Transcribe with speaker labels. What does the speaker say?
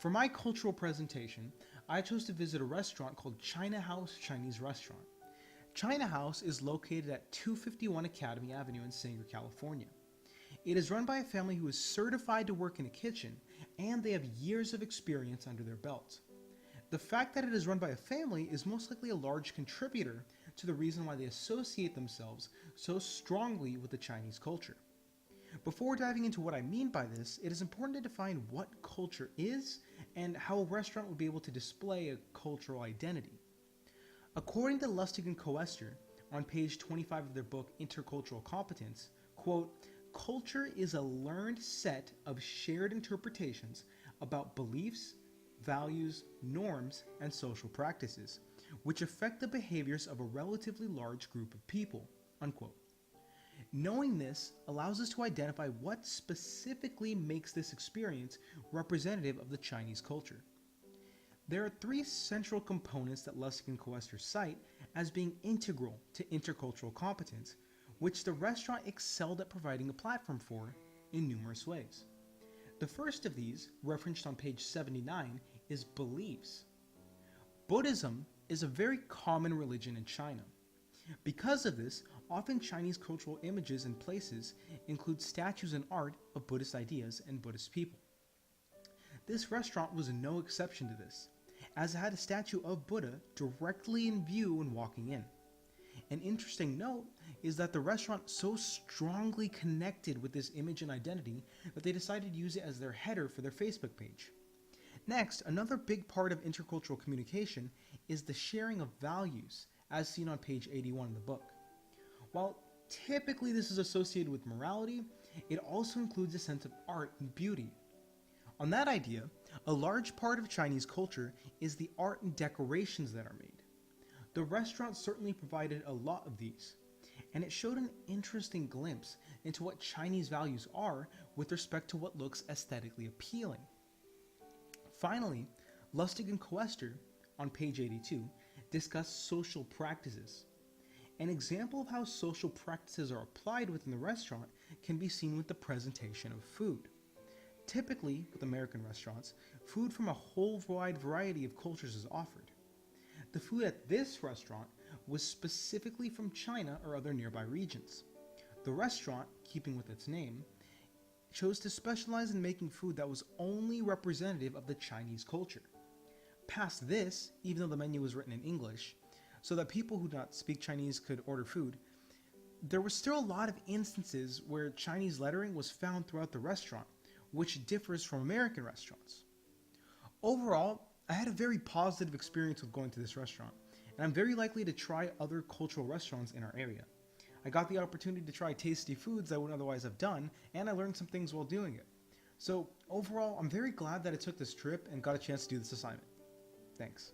Speaker 1: For my cultural presentation, I chose to visit a restaurant called China House Chinese Restaurant. China House is located at 251 Academy Avenue in Sanger, California. It is run by a family who is certified to work in a kitchen, and they have years of experience under their belt. The fact that it is run by a family is most likely a large contributor to the reason why they associate themselves so strongly with the Chinese culture. Before diving into what I mean by this, it is important to define what culture is and how a restaurant would be able to display a cultural identity. According to Lustig and Coester, on page 25 of their book Intercultural Competence, quote, "Culture is a learned set of shared interpretations about beliefs, values, norms, and social practices, which affect the behaviors of a relatively large group of people," unquote. Knowing this allows us to identify what specifically makes this experience representative of the Chinese culture. There are three central components that Lustig and Coester cite as being integral to intercultural competence, which the restaurant excelled at providing a platform for in numerous ways. The first of these, referenced on page 79, is beliefs. Buddhism is a very common religion in China. Because of this, often Chinese cultural images and places include statues and art of Buddhist ideas and Buddhist people. This restaurant was no exception to this, as it had a statue of Buddha directly in view when walking in. An interesting note is that the restaurant so strongly connected with this image and identity that they decided to use it as their header for their Facebook page. Next, another big part of intercultural communication is the sharing of values, as seen on page 81 in the book. While typically this is associated with morality, it also includes a sense of art and beauty. On that idea, a large part of Chinese culture is the art and decorations that are made. The restaurant certainly provided a lot of these, and it showed an interesting glimpse into what Chinese values are with respect to what looks aesthetically appealing. Finally, Lustig and Coester, on page 82, discuss social practices. An example of how social practices are applied within the restaurant can be seen with the presentation of food. Typically, with American restaurants, food from a whole wide variety of cultures is offered. The food at this restaurant was specifically from China or other nearby regions. The restaurant, keeping with its name, chose to specialize in making food that was only representative of the Chinese culture. Past this, even though the menu was written in English, so that people who do not speak Chinese could order food, there were still a lot of instances where Chinese lettering was found throughout the restaurant, which differs from American restaurants. Overall, I had a very positive experience with going to this restaurant, and I'm very likely to try other cultural restaurants in our area. I got the opportunity to try tasty foods I wouldn't otherwise have done, and I learned some things while doing it. So overall, I'm very glad that I took this trip and got a chance to do this assignment. Thanks.